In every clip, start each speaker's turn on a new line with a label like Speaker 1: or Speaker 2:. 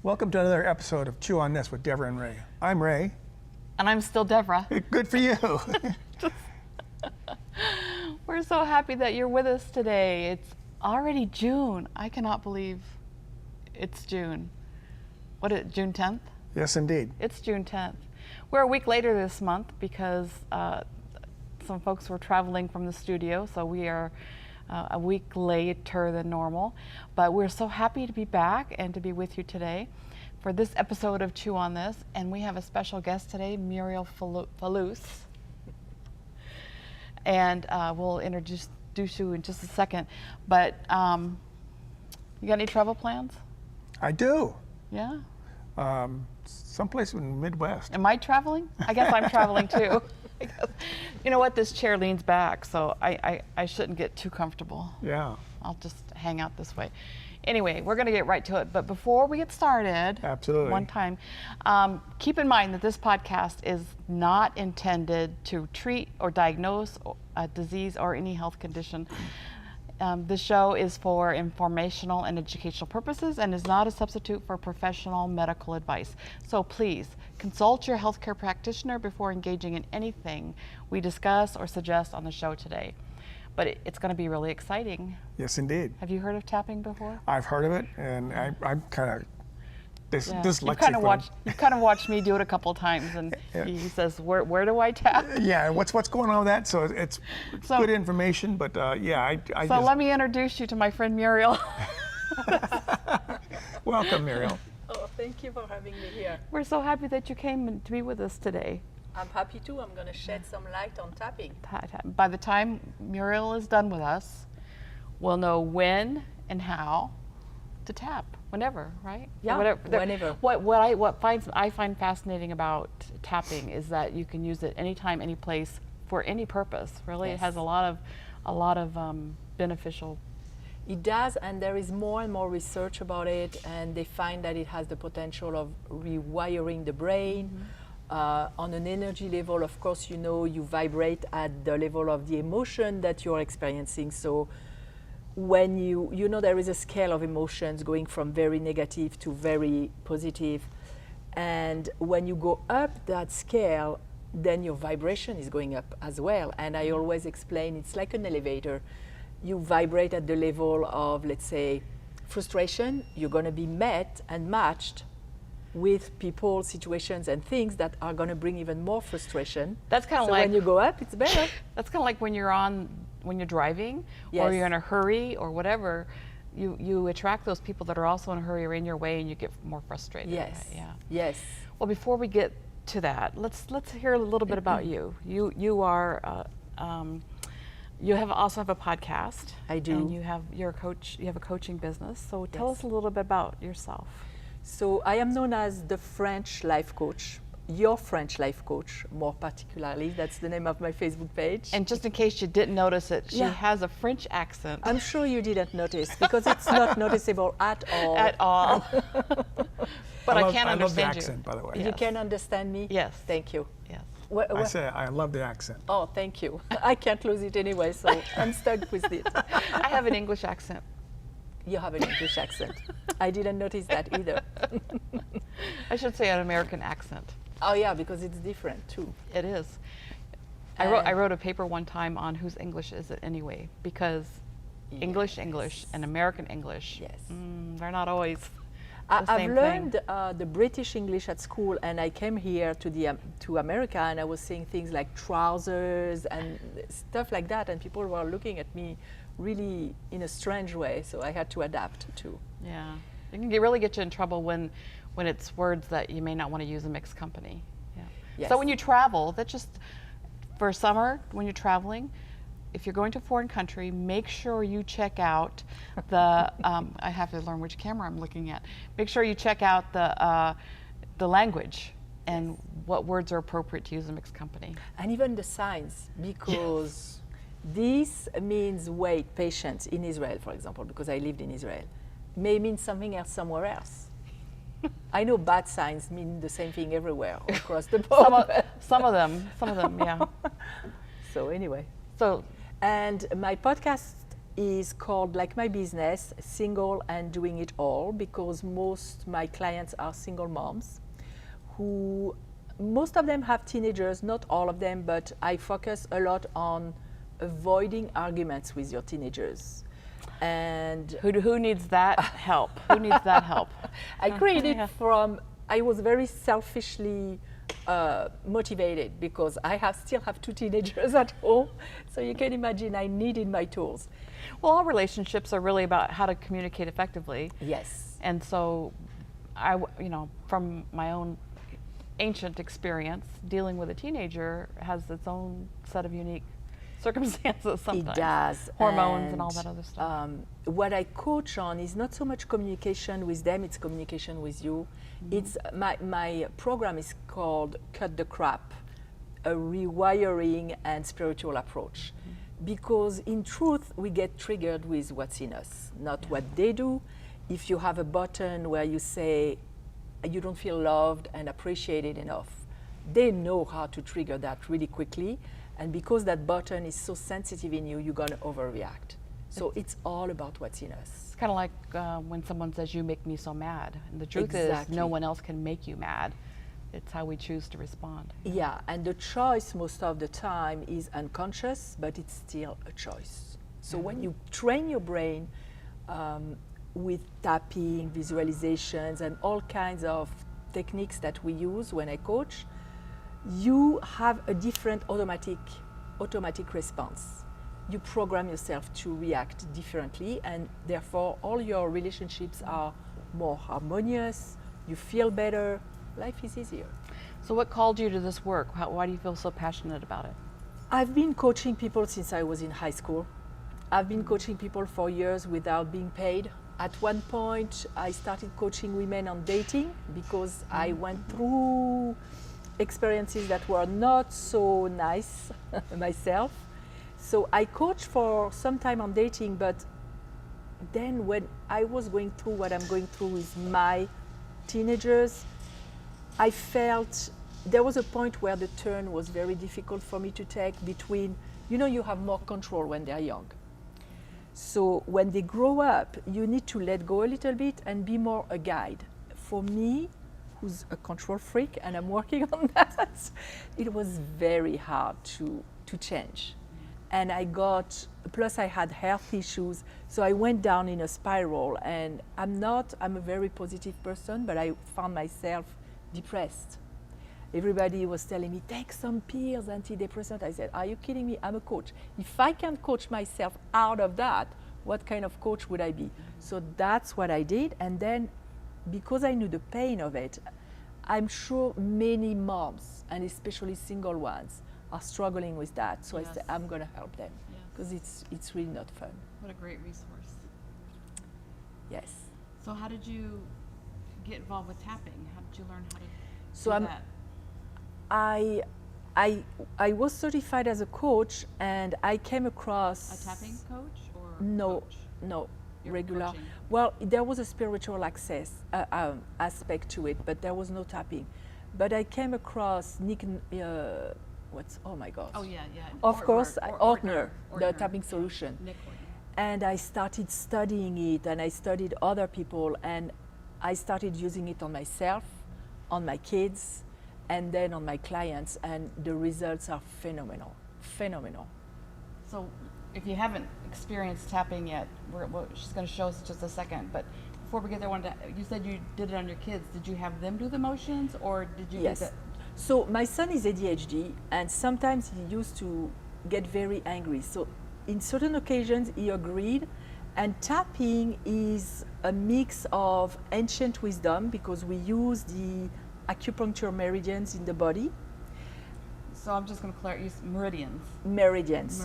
Speaker 1: Welcome to another episode of Chew on This with Devra and Ray. I'm Ray.
Speaker 2: And I'm still Devra.
Speaker 1: Good for you.
Speaker 2: We're so happy that you're with us today. It's already June. I cannot believe it's June. What is it, June 10th?
Speaker 1: Yes, indeed.
Speaker 2: It's June 10th. We're a week later this month because some folks were traveling from the studio, so we are a week later than normal. But we're so happy to be back and to be with you today for this episode of Chew on This. And we have a special guest today, Mureille Fellous. And we'll introduce you in just a second. But you got any travel plans?
Speaker 1: I do.
Speaker 2: Yeah?
Speaker 1: Someplace in the Midwest.
Speaker 2: Am I traveling? I guess I'm traveling too. You know what? This chair leans back, so I shouldn't get too comfortable.
Speaker 1: Yeah.
Speaker 2: I'll just hang out this way. Anyway, we're going to get right to it. But before we get started,
Speaker 1: Absolutely.
Speaker 2: one time, keep in mind that this podcast is not intended to treat or diagnose a disease or any health condition. This show is for informational and educational purposes and is not a substitute for professional medical advice. So please consult your healthcare practitioner before engaging in anything we discuss or suggest on the show today. But it's going to be really exciting.
Speaker 1: Yes, indeed.
Speaker 2: Have you heard of tapping before?
Speaker 1: I've heard of it, and I'm kind of dyslexic.
Speaker 2: You've kind of watched me do it a couple of times, and
Speaker 1: Yeah.
Speaker 2: he says, "Where do I tap?"
Speaker 1: Yeah, what's going on with that? So it's good information, but yeah, I
Speaker 2: So
Speaker 1: just...
Speaker 2: let me introduce you to my friend Mureille.
Speaker 1: Welcome, Mureille.
Speaker 3: Oh, thank you for having me here.
Speaker 2: We're so happy that you came to be with us today.
Speaker 3: I'm happy too. I'm going to shed some light on tapping.
Speaker 2: By the time Mureille is done with us, we'll know when and how to tap. Whenever, right?
Speaker 3: Yeah, whenever.
Speaker 2: What I find fascinating about tapping is that you can use it anytime, any place, for any purpose. Really,
Speaker 3: Yes.
Speaker 2: It has a lot of beneficial.
Speaker 3: It does, and there is more and more research about it, and they find that it has the potential of rewiring the brain. On an energy level, of course, you vibrate at the level of the emotion that you're experiencing. So when there is a scale of emotions going from very negative to very positive. And when you go up that scale, then your vibration is going up as well. And I always explain it's like an elevator. You vibrate at the level of, let's say, frustration. You're going to be met and matched with people, situations, and things that are going to bring even more frustration.
Speaker 2: That's kind of
Speaker 3: so
Speaker 2: like
Speaker 3: when you go up, it's better.
Speaker 2: That's kind of like when you're driving,
Speaker 3: Yes.
Speaker 2: or you're in a hurry, or whatever. You attract those people that are also in a hurry or in your way, and you get more frustrated.
Speaker 3: Yes.
Speaker 2: Right? Yeah.
Speaker 3: Yes.
Speaker 2: Well, before we get to that, let's hear a little bit about you. You are also have a podcast.
Speaker 3: I do.
Speaker 2: And you're a coach. You have a coaching business. So tell
Speaker 3: Yes.
Speaker 2: us a little bit about yourself.
Speaker 3: So I am known as the French life coach, your French life coach, more particularly. That's the name of my Facebook page.
Speaker 2: And just in case you didn't notice it, she
Speaker 3: Yeah.
Speaker 2: has a French accent.
Speaker 3: I'm sure you didn't notice because it's not noticeable at all.
Speaker 2: At all. But I can't
Speaker 1: I love the
Speaker 2: understand you.
Speaker 1: accent, by the way.
Speaker 3: You
Speaker 2: Yes.
Speaker 3: can understand me?
Speaker 2: Yes.
Speaker 3: Thank you.
Speaker 2: Yes.
Speaker 1: I say I love the accent.
Speaker 3: Oh, thank you. I can't lose it anyway, so I'm stuck with it.
Speaker 2: I have an English accent.
Speaker 3: You have an English accent. I didn't notice that either.
Speaker 2: I should say an American accent.
Speaker 3: Oh yeah, because it's different too.
Speaker 2: It is. I wrote a paper one time on whose English is it anyway, because English and American English,
Speaker 3: Yes.
Speaker 2: They're not always the
Speaker 3: I've
Speaker 2: same
Speaker 3: learned
Speaker 2: thing.
Speaker 3: the British English at school, and I came here to America, and I was saying things like trousers and stuff like that, and people were looking at me really in a strange way, so I had to adapt too.
Speaker 2: Yeah, it can really get you in trouble when it's words that you may not want to use in mixed company. Yeah.
Speaker 3: Yes.
Speaker 2: So when you travel, that's just for summer when you're traveling. If you're going to a foreign country, make sure you check out the. I have to learn which camera I'm looking at. Make sure you check out the language and what words are appropriate to use in mixed company.
Speaker 3: And even the signs, because this means wait, patience in Israel, for example, because I lived in Israel, may mean something else somewhere else. I know bad signs mean the same thing everywhere across the board.
Speaker 2: Some of them, yeah.
Speaker 3: So anyway.
Speaker 2: So
Speaker 3: And my podcast is called, like my business, Single and Doing It All, because most my clients are single moms who, most of them have teenagers, not all of them, but I focus a lot on avoiding arguments with your teenagers. And
Speaker 2: Who needs that help? Who needs that help?
Speaker 3: I created I was very selfishly motivated because I still have 2 teenagers at home. So you can imagine I needed my tools.
Speaker 2: Well, all relationships are really about how to communicate effectively.
Speaker 3: Yes.
Speaker 2: And so, from my own ancient experience, dealing with a teenager has its own set of unique circumstances sometimes.
Speaker 3: It does.
Speaker 2: Hormones and all that other stuff.
Speaker 3: What I coach on is not so much communication with them, it's communication with you. It's my program is called Cut the Crap, a rewiring and spiritual approach. Because in truth, we get triggered with what's in us, not what they do. If you have a button where you say you don't feel loved and appreciated enough, they know how to trigger that really quickly. And because that button is so sensitive in you, you're going to overreact. So it's all about what's in us.
Speaker 2: It's kind of like when someone says, "You make me so mad." And the truth
Speaker 3: Exactly.
Speaker 2: is, no one else can make you mad. It's how we choose to respond.
Speaker 3: Yeah, and the choice most of the time is unconscious, but it's still a choice. So when you train your brain with tapping, visualizations, and all kinds of techniques that we use when I coach, you have a different automatic response. You program yourself to react differently, and therefore all your relationships are more harmonious, you feel better, life is easier.
Speaker 2: So what called you to this work? Why do you feel so passionate about it?
Speaker 3: I've been coaching people since I was in high school. I've been coaching people for years without being paid. At one point, I started coaching women on dating because I went through experiences that were not so nice myself. So I coached for some time on dating, but then when I was going through what I'm going through with my teenagers, I felt there was a point where the turn was very difficult for me to take between, you have more control when they're young. So when they grow up, you need to let go a little bit and be more a guide. For me, who's a control freak, and I'm working on that, it was very hard to change. And plus I had health issues, so I went down in a spiral, and I'm a very positive person, but I found myself depressed. Everybody was telling me, take some pills, antidepressant. I said, are you kidding me? I'm a coach. If I can coach myself out of that, what kind of coach would I be? So that's what I did. And then because I knew the pain of it, I'm sure many moms, and especially single ones, are struggling with that. So I said, I'm going to help them because it's really not fun.
Speaker 2: What a great resource.
Speaker 3: Yes.
Speaker 2: So how did you get involved with tapping? How did you learn how to
Speaker 3: So
Speaker 2: do that?
Speaker 3: I was certified as a coach, and I came across
Speaker 2: A tapping coach or
Speaker 3: no,
Speaker 2: coach?
Speaker 3: no,
Speaker 2: You're
Speaker 3: regular.
Speaker 2: coaching.
Speaker 3: Well, there was a spiritual aspect to it, but there was no tapping. But I came across Nick. Oh my God.
Speaker 2: Oh yeah.
Speaker 3: Of course, Ortner, the
Speaker 2: Ortner.
Speaker 3: tapping solution.
Speaker 2: Nick Ortner.
Speaker 3: And I started studying it, and I studied other people, and I started using it on myself, on my kids, and then on my clients, and the results are phenomenal.
Speaker 2: So if you haven't experienced tapping yet, she's going to show us in just a second. But before we get there, you said you did it on your kids. Did you have them do the motions, or did you?
Speaker 3: Yes.
Speaker 2: Do that?
Speaker 3: So my son is ADHD, and sometimes he used to get very angry. So in certain occasions, he agreed. And tapping is a mix of ancient wisdom, because we use the acupuncture meridians in the body.
Speaker 2: So I'm just going to clarify. Use meridians.
Speaker 3: Meridians.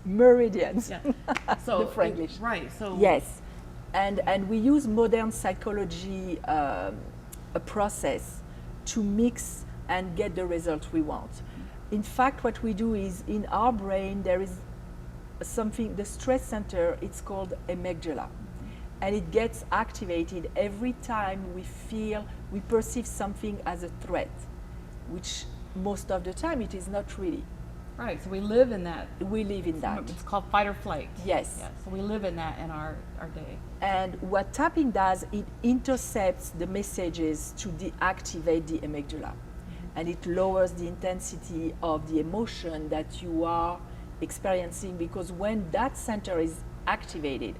Speaker 2: Meridians. Yeah. So
Speaker 3: The Franglish.
Speaker 2: Right. So
Speaker 3: Yes, and we use modern psychology, a process to mix and get the result we want. In fact, what we do is in our brain there is something, the stress center, it's called amygdala, and it gets activated every time we perceive something as a threat, which most of the time it is not really.
Speaker 2: Right, so we live in that.
Speaker 3: We live in that.
Speaker 2: It's called fight or flight.
Speaker 3: Yes.
Speaker 2: Yeah, so we live in that in our day.
Speaker 3: And what tapping does, it intercepts the messages to deactivate the amygdala. And it lowers the intensity of the emotion that you are experiencing, because when that center is activated,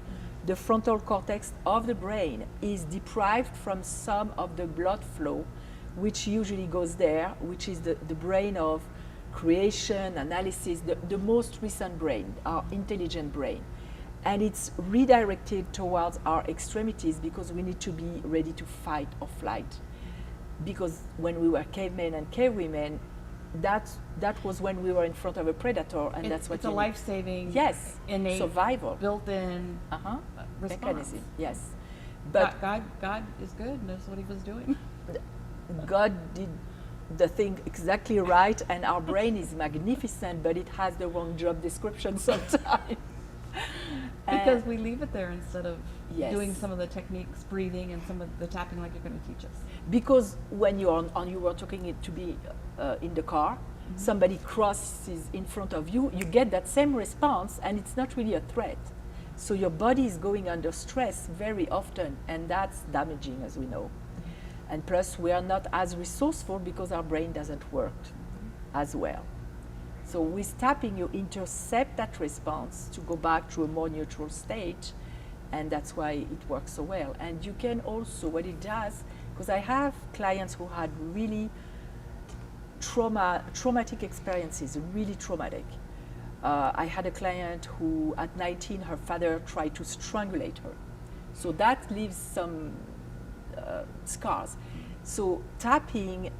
Speaker 3: the frontal cortex of the brain is deprived from some of the blood flow, which usually goes there, which is the brain of creation, analysis, the most recent brain, our intelligent brain. And it's redirected towards our extremities because we need to be ready to fight or flight. Because when we were cavemen and cavewomen, that was when we were in front of a predator, and that's what
Speaker 2: it's a life-saving,
Speaker 3: yes,
Speaker 2: innate,
Speaker 3: survival,
Speaker 2: built-in
Speaker 3: mechanism. Yes,
Speaker 2: but God is good, and that's what He was doing.
Speaker 3: God did the thing exactly right, and our brain is magnificent, but it has the wrong job description sometimes.
Speaker 2: Because we leave it there instead of
Speaker 3: yes.
Speaker 2: doing some of the techniques, breathing, and some of the tapping like you're going to teach us.
Speaker 3: Because when you were talking it to be in the car, somebody crosses in front of you, you get that same response, and it's not really a threat. So your body is going under stress very often, and that's damaging, as we know. And plus, we are not as resourceful because our brain doesn't work as well. So with tapping, you intercept that response to go back to a more neutral state, and that's why it works so well. And you can also, what it does, because I have clients who had really traumatic experiences, really traumatic. I had a client who, at 19, her father tried to strangulate her. So that leaves some scars. So tapping,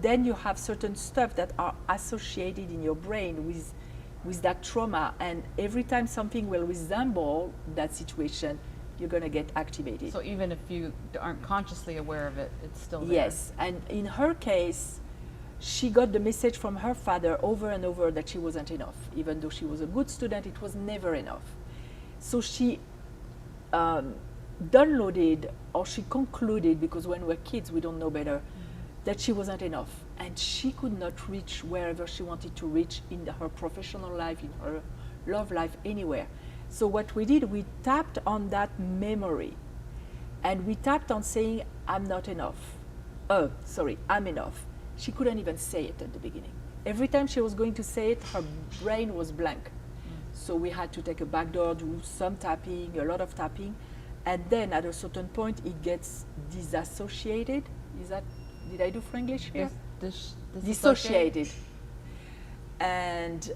Speaker 3: then you have certain stuff that are associated in your brain with that trauma, and every time something will resemble that situation, you're going to get activated.
Speaker 2: So even if you aren't consciously aware of it, it's still there.
Speaker 3: Yes, and in her case, she got the message from her father over and over that she wasn't enough. Even though she was a good student, it was never enough. So she downloaded, or she concluded, because when we're kids we don't know better, that she wasn't enough, and she could not reach wherever she wanted to reach in her professional life, in her love life, anywhere. So what we did, we tapped on that memory, and we tapped on saying, I'm not enough. I'm enough. She couldn't even say it at the beginning. Every time she was going to say it, her brain was blank. So we had to take a back door, do some tapping, a lot of tapping, and then at a certain point it gets disassociated. Did I do Franglish here? Dissociated. And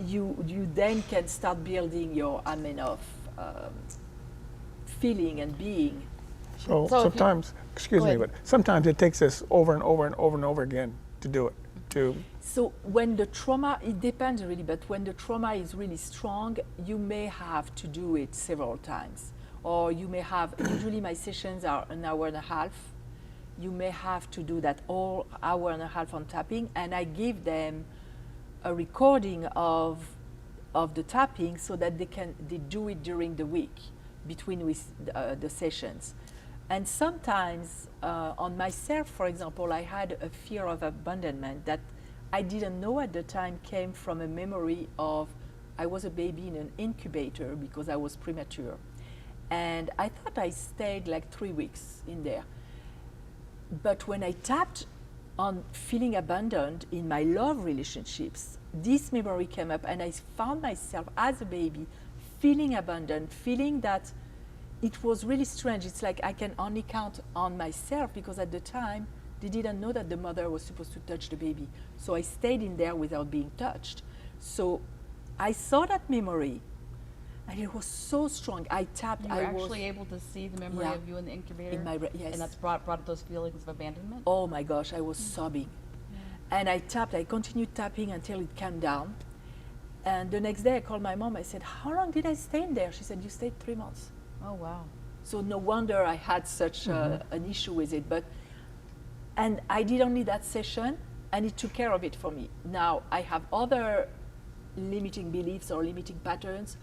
Speaker 3: you then can start building your I'm enough feeling and being.
Speaker 1: So sometimes, excuse me, but sometimes it takes us over and over and over and over again to do it.
Speaker 3: So when the trauma, it depends really, but when the trauma is really strong, you may have to do it several times. Or you may have, usually my sessions are an hour and a half. You may have to do that all hour and a half on tapping, and I give them a recording of the tapping so that they do it during the week between the sessions. And sometimes on myself, for example, I had a fear of abandonment that I didn't know at the time came from a memory of I was a baby in an incubator because I was premature. And I thought I stayed like 3 weeks in there. But when I tapped on feeling abandoned in my love relationships, this memory came up, and I found myself as a baby feeling abandoned, feeling that it was really strange. It's like I can only count on myself, because at the time they didn't know that the mother was supposed to touch the baby. So I stayed in there without being touched. So I saw that memory, and it was so strong. I tapped.
Speaker 2: You were actually able to see the memory of you in the incubator?
Speaker 3: Yes.
Speaker 2: And that's brought up those feelings of abandonment?
Speaker 3: Oh my gosh, I was sobbing. And I continued tapping until it calmed down. And the next day I called my mom. I said, how long did I stay in there? She said, you stayed 3 months.
Speaker 2: Oh, wow.
Speaker 3: So no wonder I had such an issue with it. And I did only that session, and it took care of it for me. Now I have other limiting beliefs or limiting patterns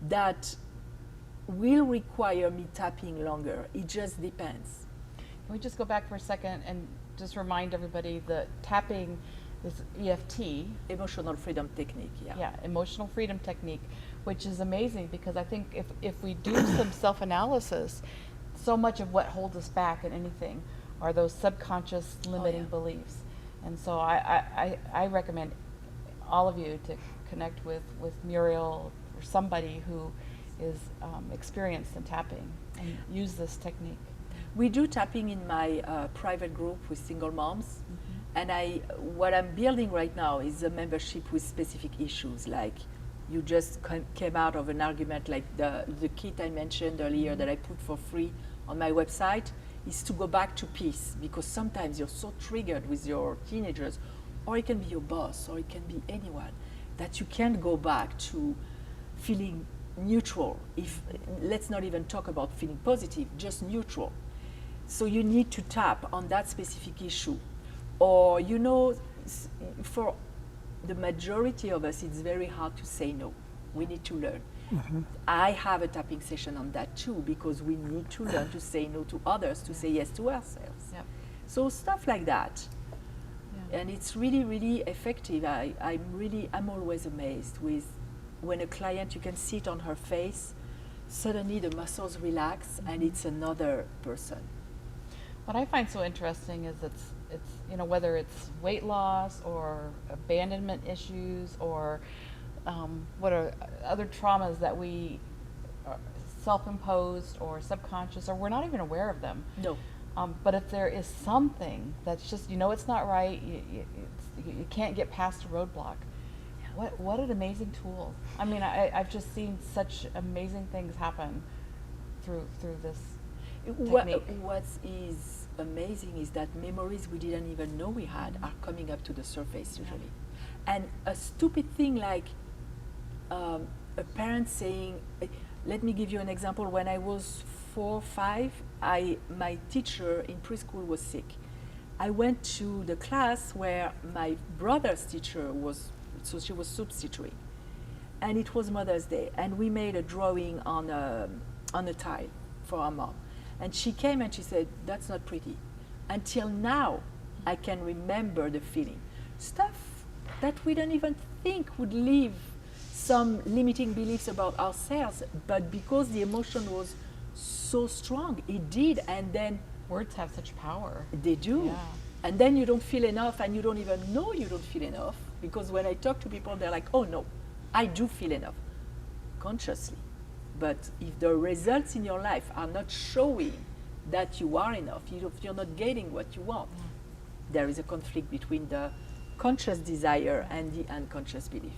Speaker 3: that will require me tapping longer. It just depends.
Speaker 2: Can we just go back for a second and just remind everybody that tapping this EFT,
Speaker 3: Emotional freedom technique, yeah.
Speaker 2: yeah, emotional freedom technique, which is amazing because I think if we do some self-analysis, so much of what holds us back in anything are those subconscious limiting beliefs. And so I recommend all of you to connect with Mureille or somebody who is experienced in tapping and use this technique.
Speaker 3: We do tapping in my private group with single moms. And what I'm building right now is a membership with specific issues, like you just came out of an argument like the kit I mentioned earlier that I put for free on my website is to go back to peace, because sometimes you're so triggered with your teenagers, or it can be your boss, or it can be anyone, that you can't go back to feeling neutral. Let's not even talk about feeling positive, just neutral. So you need to tap on that specific issue. Or, for the majority of us, it's very hard to say no. We need to learn. I have a tapping session on that too, because we need to learn to say no to others, to say yes to ourselves.
Speaker 2: Yep.
Speaker 3: So stuff like that.
Speaker 2: Yeah.
Speaker 3: And it's really, really effective. I'm always amazed with when a client, you can see it on her face, suddenly the muscles relax and it's another person.
Speaker 2: What I find so interesting is it's whether it's weight loss or abandonment issues or what are other traumas that we are self-imposed or subconscious, or we're not even aware of them.
Speaker 3: No.
Speaker 2: But if there is something that's just, it's not right, you can't get past a roadblock. What an amazing tool. I mean, I've just seen such amazing things happen through this technique.
Speaker 3: What is amazing is that memories we didn't even know we had are coming up to the surface usually. And a stupid thing like a parent saying, let me give you an example. When I was 4 or 5, my teacher in preschool was sick. I went to the class where my brother's teacher was, so she was substituting. And it was Mother's Day, and we made a drawing on a tile for our mom. And she came and she said, that's not pretty. Until now, I can remember the feeling. Stuff that we don't even think would leave some limiting beliefs about ourselves, but because the emotion was so strong, it did. And then
Speaker 2: Words have such power.
Speaker 3: they do.
Speaker 2: Yeah.
Speaker 3: And then you don't feel enough, and you don't even know you don't feel enough, because when I talk to people, they're like, oh no, I do feel enough, consciously. But if the results in your life are not showing that you are enough, if you're not getting what you want, there is a conflict between the conscious desire and the unconscious belief.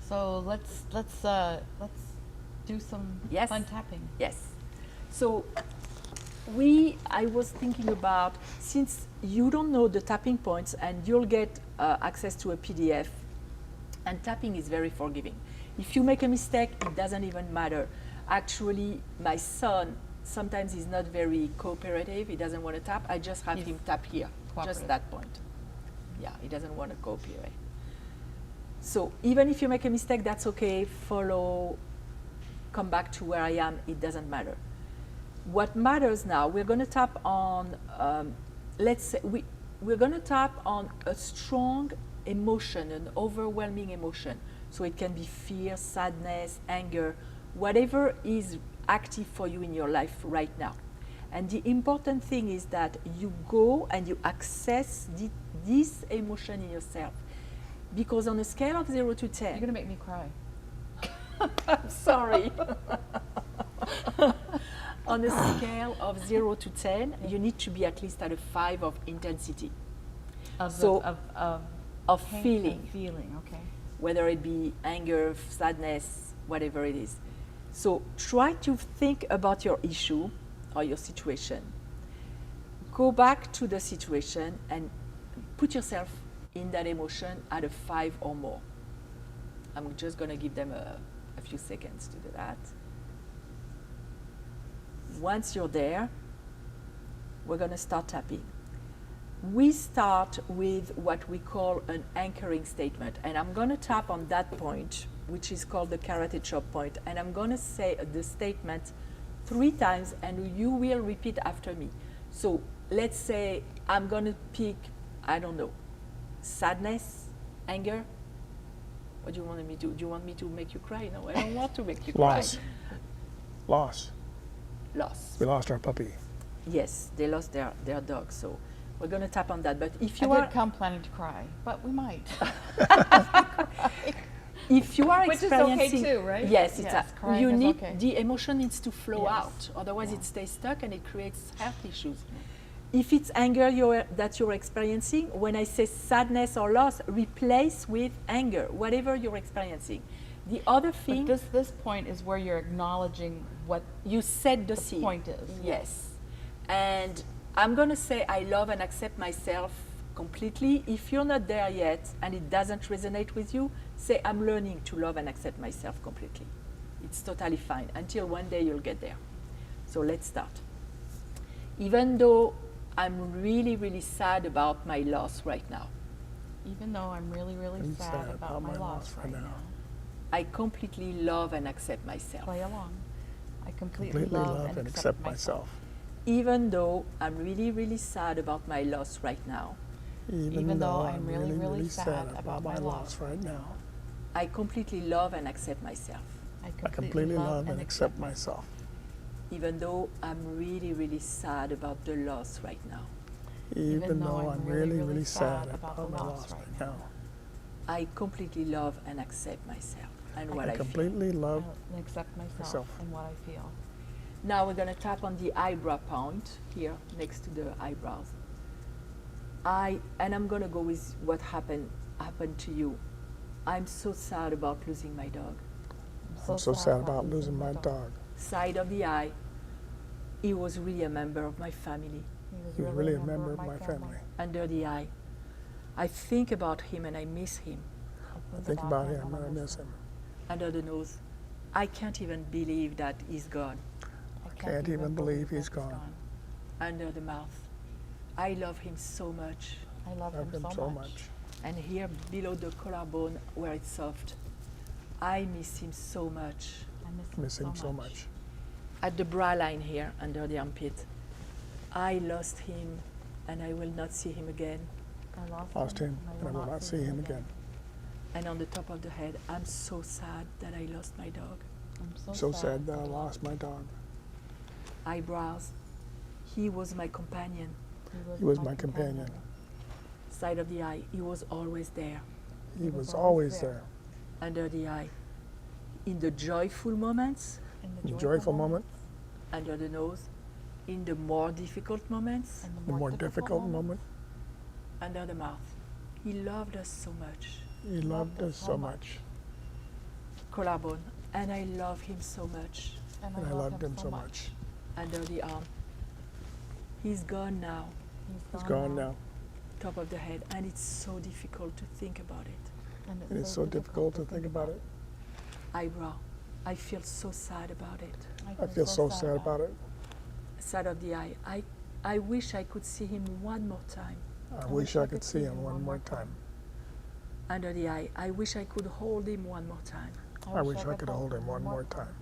Speaker 2: So let's do some
Speaker 3: Yes.
Speaker 2: fun tapping.
Speaker 3: Yes. So I was thinking about, since you don't know the tapping points, and you'll get access to a PDF, and tapping is very forgiving. If you make a mistake, it doesn't even matter. Actually, my son sometimes is not very cooperative. He doesn't want to tap. I just have him tap here, just
Speaker 2: Cooperative.
Speaker 3: that point. Yeah, he doesn't want to cooperate. So even if you make a mistake, that's okay. Follow, come back to where I am. It doesn't matter. What matters now, we're going to tap on, let's say, we're going to tap on a strong emotion, an overwhelming emotion. So it can be fear, sadness, anger, whatever is active for you in your life right now. And the important thing is that you go and you access this emotion in yourself. Because on a scale of 0 to 10,
Speaker 2: You're gonna make me cry.
Speaker 3: I'm sorry. On a scale of 0 to 10, you need to be at least at a 5 of intensity. Of
Speaker 2: Pain
Speaker 3: feeling.
Speaker 2: and feeling, okay.
Speaker 3: Whether it be anger, sadness, whatever it is. So try to think about your issue or your situation. Go back to the situation and put yourself in that emotion at a 5 or more. I'm just going to give them a few seconds to do that. Once you're there, we're going to start tapping. We start with what we call an anchoring statement, and I'm going to tap on that point, which is called the karate chop point, and I'm going to say the statement 3 times, and you will repeat after me. So let's say I'm going to pick, I don't know, sadness, anger. What do you want me to do? Do you want me to make you cry? No, I don't want to make you cry.
Speaker 1: Loss.
Speaker 3: Loss.
Speaker 1: We lost our puppy.
Speaker 3: Yes, they lost their dog, so we're going to tap on that. But if you
Speaker 2: I
Speaker 3: are
Speaker 2: did come planning to cry, but we might.
Speaker 3: if you are
Speaker 2: Which is okay
Speaker 3: experiencing
Speaker 2: too, right?
Speaker 3: yes,
Speaker 2: Yes,
Speaker 3: it's
Speaker 2: crying
Speaker 3: you
Speaker 2: is
Speaker 3: need
Speaker 2: okay.
Speaker 3: the emotion needs to flow
Speaker 2: Yes.
Speaker 3: out, otherwise
Speaker 2: Yeah.
Speaker 3: it stays stuck and it creates health issues. If it's anger that you're experiencing, when I say sadness or loss, replace with anger, whatever you're experiencing. The other thing,
Speaker 2: But this point is where you're acknowledging what
Speaker 3: you set the
Speaker 2: the
Speaker 3: scene.
Speaker 2: point is.
Speaker 3: Yes. And I'm going to say I love and accept myself completely. If you're not there yet and it doesn't resonate with you, say I'm learning to love and accept myself completely. It's totally fine until one day you'll get there. So let's start. Even though I'm really, really sad about my loss right now,
Speaker 2: Even though I'm really, really
Speaker 1: I'm
Speaker 2: sad about my loss right now.
Speaker 3: I completely love and accept myself.
Speaker 2: Play along. I completely
Speaker 1: Completely
Speaker 2: love and accept myself.
Speaker 3: Even though I'm really, really sad about my loss right now,
Speaker 1: Even though I'm really, really sad about my loss right now.
Speaker 3: I completely love and accept myself.
Speaker 1: I completely love and accept myself.
Speaker 3: Even though I'm really, really sad about the loss right now,
Speaker 1: Even though I'm really, really sad about my loss right now.
Speaker 3: I completely love and accept myself and what
Speaker 1: I
Speaker 3: I feel.
Speaker 1: completely love
Speaker 2: And accept myself
Speaker 1: myself.
Speaker 2: and what I feel.
Speaker 3: Now we're going to tap on the eyebrow point here next to the eyebrows. And I'm going to go with what happened to you. I'm so sad about losing my dog.
Speaker 1: I'm so sad about losing my dog.
Speaker 3: Side of the eye, he was really a member of my family.
Speaker 1: He was really a member of my family.
Speaker 3: Under the eye, I think about him and I miss him.
Speaker 1: I think about him and I miss him.
Speaker 3: Under the nose, I can't even believe that he's gone.
Speaker 1: I can't even believe he's gone.
Speaker 3: Under the mouth, I love him so much.
Speaker 2: I love
Speaker 1: Love
Speaker 2: him so much.
Speaker 3: And here below the collarbone where it's soft, I miss him so much.
Speaker 2: I
Speaker 1: Miss him so much.
Speaker 3: At the bra line here under the armpit, I lost him and I will not see him again.
Speaker 2: I
Speaker 1: Lost him and I will not see him again.
Speaker 3: And on the top of the head, I'm so sad that I lost my dog.
Speaker 2: I'm
Speaker 1: So sad that I lost my dog.
Speaker 3: Eyebrows, he was my companion.
Speaker 1: He was my companion.
Speaker 3: Side of the eye, he was always there.
Speaker 1: He was always there.
Speaker 3: Under the eye, in the joyful moments,
Speaker 1: In the joyful moment,
Speaker 3: under the nose, in the more difficult moments,
Speaker 1: the more difficult moment,
Speaker 3: under the mouth. He loved us so much.
Speaker 1: he loved us so much.
Speaker 3: Collarbone, and I love him so much.
Speaker 1: And I loved him so much.
Speaker 3: Under the arm. He's gone now.
Speaker 1: He's gone now.
Speaker 3: Top of the head, and it's so difficult to think about it.
Speaker 1: And it's so difficult to think about it.
Speaker 3: Eyebrow, I feel so sad about it.
Speaker 1: I feel so sad about it.
Speaker 3: Side of the eye, I wish I could see him one more time.
Speaker 1: I wish I could see him one more time.
Speaker 3: Under the eye, I wish I could hold him one more time.
Speaker 1: I wish I could hold him one more time.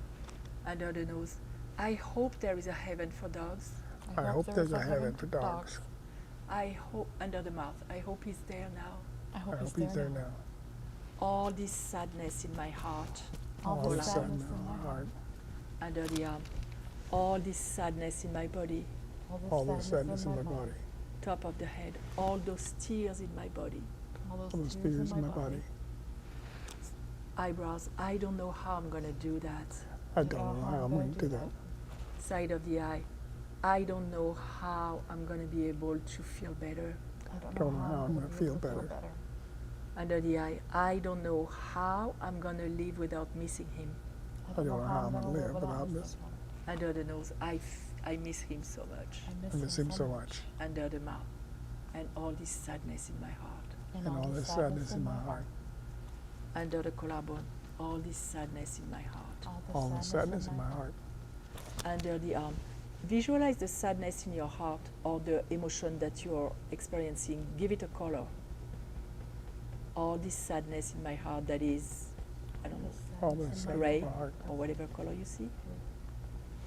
Speaker 3: Under the nose, I hope there is a heaven for dogs.
Speaker 1: I hope there's a heaven for dogs.
Speaker 3: I hope, under the mouth, I hope he's there now.
Speaker 2: I
Speaker 1: I
Speaker 2: hope
Speaker 1: hope he's there now.
Speaker 3: All this sadness in my heart.
Speaker 1: All
Speaker 2: this
Speaker 1: this
Speaker 2: sadness
Speaker 1: sadness
Speaker 2: in
Speaker 1: in
Speaker 2: my
Speaker 1: my heart.
Speaker 3: Under the arm. All this sadness in my body.
Speaker 1: All this sadness in my body.
Speaker 3: Top of the head. All those tears in my body.
Speaker 1: All those fears in my body.
Speaker 3: Eyebrows, I don't know how I'm going to do that.
Speaker 1: I don't know how I'm going to do that.
Speaker 3: Side of the eye, I don't know how I'm going to be able to feel better.
Speaker 1: I don't know how I'm going to feel better.
Speaker 3: Under the eye, I don't know how I'm going to live without missing him.
Speaker 1: I don't know how I'm going to live without this.
Speaker 3: Under the nose, I miss him so much.
Speaker 1: I miss him so much.
Speaker 3: Under the mouth, and all this sadness in my heart.
Speaker 1: And all this sadness in my heart.
Speaker 3: Under the collarbone, all this sadness in my heart.
Speaker 1: All the sadness in my heart.
Speaker 3: Under the arm, visualize the sadness in your heart or the emotion that you're experiencing. Give it a color. All this sadness in my heart that is, I don't know,
Speaker 1: All the sadness
Speaker 3: gray
Speaker 1: in my heart.
Speaker 3: or whatever color you see.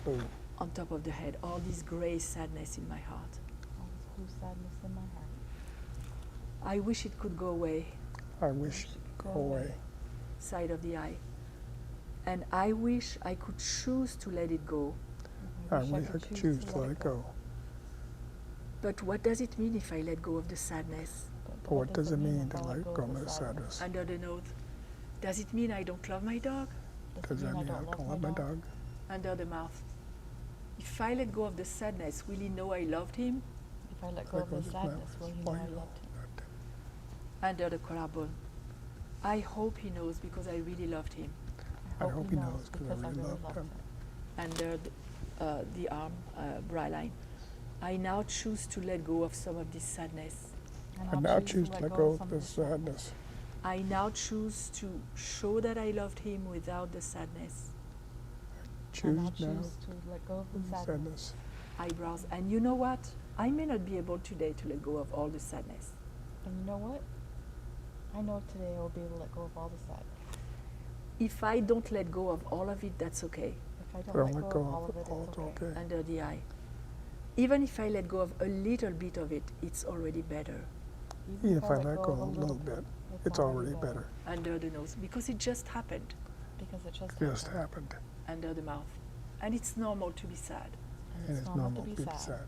Speaker 1: Blue.
Speaker 3: On top of the head, all this gray sadness in my heart.
Speaker 2: All this blue sadness in my heart.
Speaker 3: I wish it could go away.
Speaker 1: I wish it could go away.
Speaker 3: Side of the eye. And I wish I could choose to let it go.
Speaker 1: I wish I could choose to let it go.
Speaker 3: But what does it mean if I let go of the sadness?
Speaker 1: But what does it mean to let go of the sadness?
Speaker 3: Under the nose. Does it mean I don't love my dog?
Speaker 1: Does that mean I don't love my dog?
Speaker 3: Under the mouth. If I let go of the sadness, will he know I loved him?
Speaker 2: If I let go of the sadness, will he know I loved him?
Speaker 3: Under the collarbone. I hope he knows because I really loved him.
Speaker 1: I hope he knows because I really loved him.
Speaker 3: Under the arm, bra line. I now choose to let go of some of this sadness.
Speaker 1: I now choose to let go of this sadness.
Speaker 3: I now choose to show that I loved him without the sadness.
Speaker 1: Choose now
Speaker 2: to let go of the
Speaker 1: sadness.
Speaker 3: Eyebrows. And you know what? I may not be able today to let go of all the sadness.
Speaker 2: And you know what? I know today I will be able to let go of all the sadness.
Speaker 3: If I don't let go of all of it, that's okay.
Speaker 2: If I don't let go of all of it, it's okay.
Speaker 3: Under the eye. Even if I let go of a little bit of it, it's already better.
Speaker 1: Even if I let go a little bit, it's already better.
Speaker 3: Under the nose, because it just happened.
Speaker 2: Because it
Speaker 1: just happened.
Speaker 3: Under the mouth. And it's normal to be sad.
Speaker 1: And it's normal to be sad.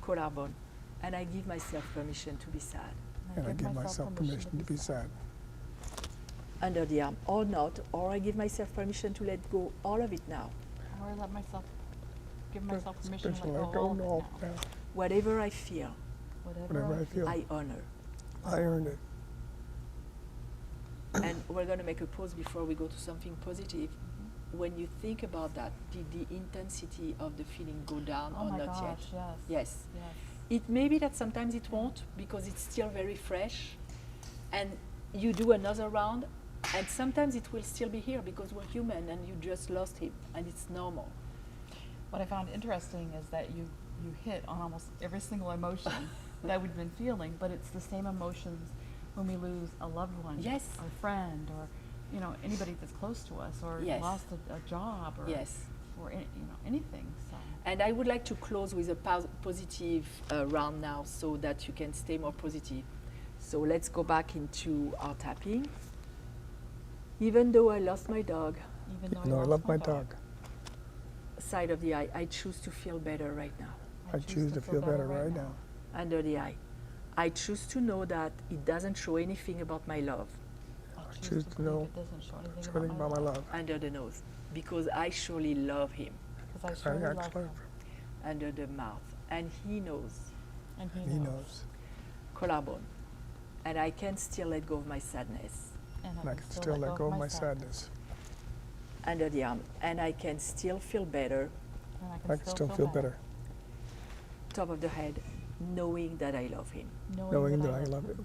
Speaker 3: Collarbone. And I give myself permission to be sad.
Speaker 1: And I give myself permission to be sad.
Speaker 3: Under the arm, or not, or I give myself permission to let go all of it now.
Speaker 2: Or I give myself permission to let go of it now.
Speaker 3: Whatever I feel,
Speaker 1: whatever I feel,
Speaker 3: I honor.
Speaker 1: I earned it.
Speaker 3: And we're going to make a pause before we go to something positive. When you think about that, did the intensity of the feeling go down or not yet? Yes. It may be that sometimes it won't because it's still very fresh, and you do another round, and sometimes it will still be here because we're human and you just lost him, and it's normal.
Speaker 2: What I found interesting is that you hit on almost every single emotion that we've been feeling, but it's the same emotions when we lose a loved one,
Speaker 3: yes,
Speaker 2: or a friend, or anybody that's close to us, or
Speaker 3: yes,
Speaker 2: lost a job, or
Speaker 3: yes,
Speaker 2: or anything. So.
Speaker 3: And I would like to close with a positive round now, so that you can stay more positive. So let's go back into our tapping. Even though I lost my dog,
Speaker 2: even though I love my dog,
Speaker 3: side of the eye, I choose to feel better right now.
Speaker 1: I choose to feel better right now.
Speaker 3: Under the eye, I choose to know that it doesn't show anything about my love.
Speaker 1: I choose to know it doesn't show anything about my love.
Speaker 3: Under the nose, because I surely love him.
Speaker 2: Because I surely love him.
Speaker 3: Under the mouth, and he knows.
Speaker 2: And he knows.
Speaker 3: Collarbone, and I can still let go of my sadness.
Speaker 1: And I can still let go of my sadness.
Speaker 3: Under the arm, and I can still feel better.
Speaker 1: I can still feel better.
Speaker 3: Top of the head, knowing that I love him.
Speaker 1: Knowing that I love him.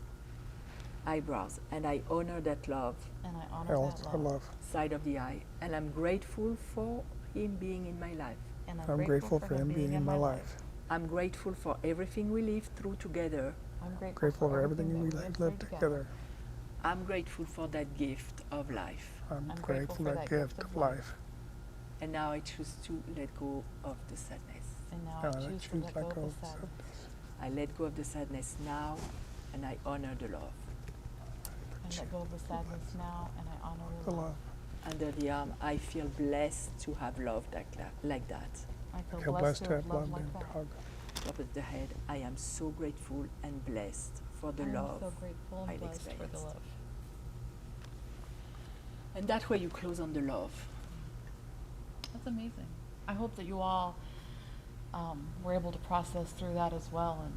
Speaker 3: Eyebrows, and I honor that love.
Speaker 2: And I honor that love.
Speaker 3: Side of the eye, and I'm grateful for him being in my life.
Speaker 2: And
Speaker 1: I'm grateful for him being in my life.
Speaker 3: I'm grateful for everything we lived through together.
Speaker 2: I'm
Speaker 1: grateful for everything we lived together.
Speaker 3: I'm grateful for that gift of life.
Speaker 1: I'm grateful for that gift of life.
Speaker 3: And now I choose to let go of the sadness.
Speaker 2: And now I choose to let go of the sadness.
Speaker 3: I let go of the sadness now, and I honor the love.
Speaker 2: I let go of the sadness now, and I honor
Speaker 1: the love.
Speaker 3: Under the arm, I feel blessed to have loved like that.
Speaker 2: I feel blessed to have loved like that.
Speaker 3: Top of the head, I am so grateful and blessed for the love
Speaker 2: so grateful and blessed for the love.
Speaker 3: And that way you close on the love.
Speaker 2: That's amazing. I hope that you all were able to process through that as well and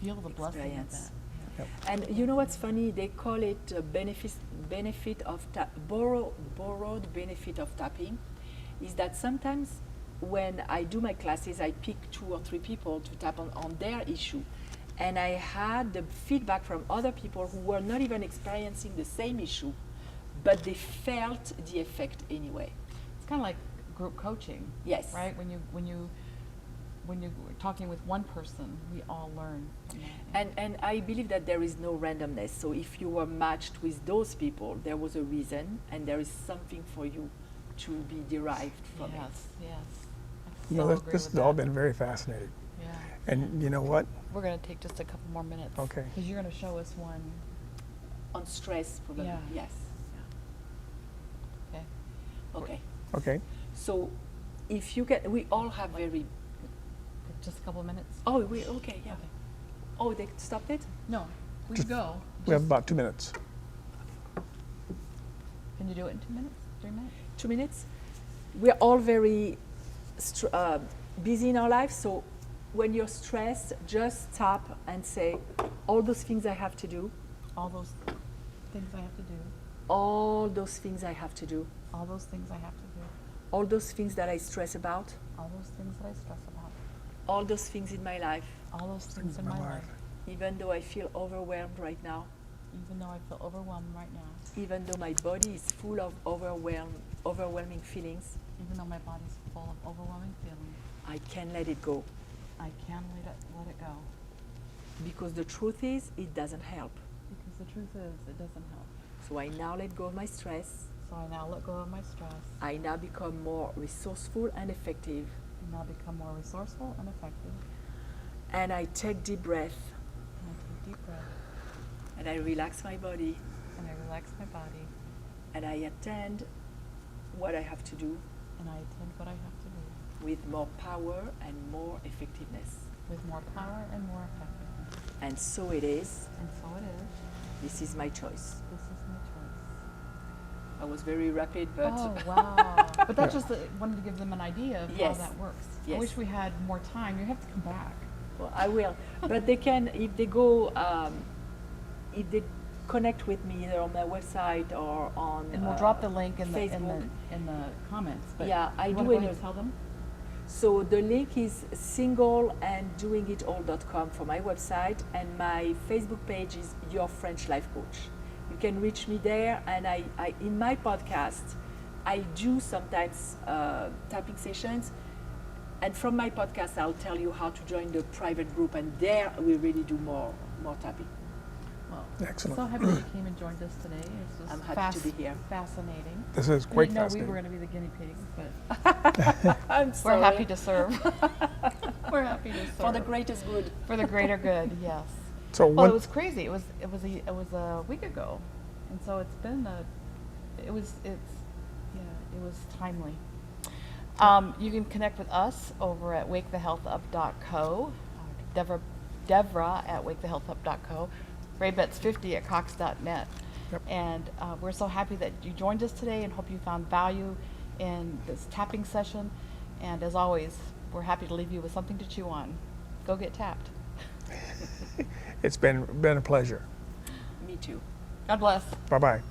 Speaker 2: feel the blessing of that.
Speaker 1: Yep.
Speaker 3: And you know what's funny? They call it borrowed benefit of tapping. Is that sometimes when I do my classes, I pick 2 or 3 people to tap on their issue. And I had the feedback from other people who were not even experiencing the same issue, but they felt the effect anyway.
Speaker 2: It's kind of like group coaching.
Speaker 3: Yes.
Speaker 2: Right? When you're talking with one person, we all learn.
Speaker 3: And I believe that there is no randomness. So if you were matched with those people, there was a reason, and there is something for you to be derived from it.
Speaker 2: Yes.
Speaker 1: You know, this has all been very fascinating.
Speaker 2: Yeah.
Speaker 1: And you know what?
Speaker 2: We're going to take just a couple more minutes.
Speaker 1: Okay.
Speaker 2: Because you're going to show us one.
Speaker 3: On stress, probably.
Speaker 2: Yeah.
Speaker 3: Yes.
Speaker 2: Okay.
Speaker 3: Okay.
Speaker 1: Okay.
Speaker 3: So, if you get, we all have very.
Speaker 2: Just a couple of minutes.
Speaker 3: Oh, okay, yeah.
Speaker 2: Okay.
Speaker 3: Oh, they stopped it.
Speaker 2: No, we
Speaker 1: Just-
Speaker 2: can go.
Speaker 1: We have about 2 minutes.
Speaker 2: Can you do it in 2 minutes? 3 minutes?
Speaker 3: 2 minutes. We're all very busy in our lives, so when you're stressed, just stop and say, all those things I have to do,
Speaker 2: All those things I have to do.
Speaker 3: all those things I have to do,
Speaker 2: All those things I have to do.
Speaker 3: all those things that I stress about,
Speaker 2: All those things that I stress about.
Speaker 3: all those things in my life,
Speaker 2: All those things in my life.
Speaker 3: even though I feel overwhelmed right now,
Speaker 2: Even though I feel overwhelmed right now.
Speaker 3: even though my body is full of overwhelming feelings,
Speaker 2: Even though my body's full of overwhelming feelings.
Speaker 3: I can let it go.
Speaker 2: I can let it go.
Speaker 3: Because the truth is, it doesn't help.
Speaker 2: Because the truth is, it doesn't help.
Speaker 3: So I now let go of my stress.
Speaker 2: So I now let go of my stress.
Speaker 3: I now become more resourceful and effective.
Speaker 2: And now become more resourceful and effective.
Speaker 3: And I take deep breath.
Speaker 2: And I take deep breath.
Speaker 3: And I relax my body.
Speaker 2: And I relax my body.
Speaker 3: And I attend what I have to do
Speaker 2: And I attend what I have to do.
Speaker 3: with more power and more effectiveness.
Speaker 2: With more power and more effectiveness.
Speaker 3: And so it is.
Speaker 2: And so it is.
Speaker 3: This is my choice.
Speaker 2: This is my choice.
Speaker 3: I was very rapid, but
Speaker 2: Oh, wow. But that's just, wanted to give them an idea of
Speaker 3: Yes.
Speaker 2: how that works. I
Speaker 3: Yes.
Speaker 2: wish we had more time. You have to come back.
Speaker 3: well, I will. But they can, if they go, if they connect with me either on my website or on
Speaker 2: And we'll drop the link in
Speaker 3: Facebook.
Speaker 2: the comments. But
Speaker 3: Yeah, I
Speaker 2: you
Speaker 3: do
Speaker 2: wanna go
Speaker 3: in
Speaker 2: ahead
Speaker 3: a-
Speaker 2: and tell them?
Speaker 3: So the link is singleanddoingitall.com for my website, and my Facebook page is Your French Life Coach. You can reach me there, and I in my podcast, I do sometimes tapping sessions, and from my podcast, I'll tell you how to join the private group, and there we really do more tapping.
Speaker 2: Well,
Speaker 1: Excellent.
Speaker 2: so happy that you came and joined us today. It's just
Speaker 3: I'm happy to be here.
Speaker 2: Fascinating.
Speaker 1: This is
Speaker 2: We
Speaker 1: quite
Speaker 2: didn't know we
Speaker 1: fascinating.
Speaker 2: were going to be the guinea pigs, but
Speaker 3: I'm
Speaker 2: we're happy to serve. We're happy to serve.
Speaker 3: for the greatest good.
Speaker 2: For the greater good, yes.
Speaker 1: So
Speaker 2: Well, it
Speaker 1: one,
Speaker 2: was crazy. It was a week ago, and so it's been it was timely. You can connect with us over at wakethehealthup.co, Devra at wakethehealthup.co, raybets50 at cox.net.
Speaker 1: Yep.
Speaker 2: And we're so happy that you joined us today and hope you found value in this tapping session. And as always, we're happy to leave you with something to chew on. Go get tapped.
Speaker 1: it's been a pleasure.
Speaker 3: Me too.
Speaker 2: God bless.
Speaker 1: Bye-bye.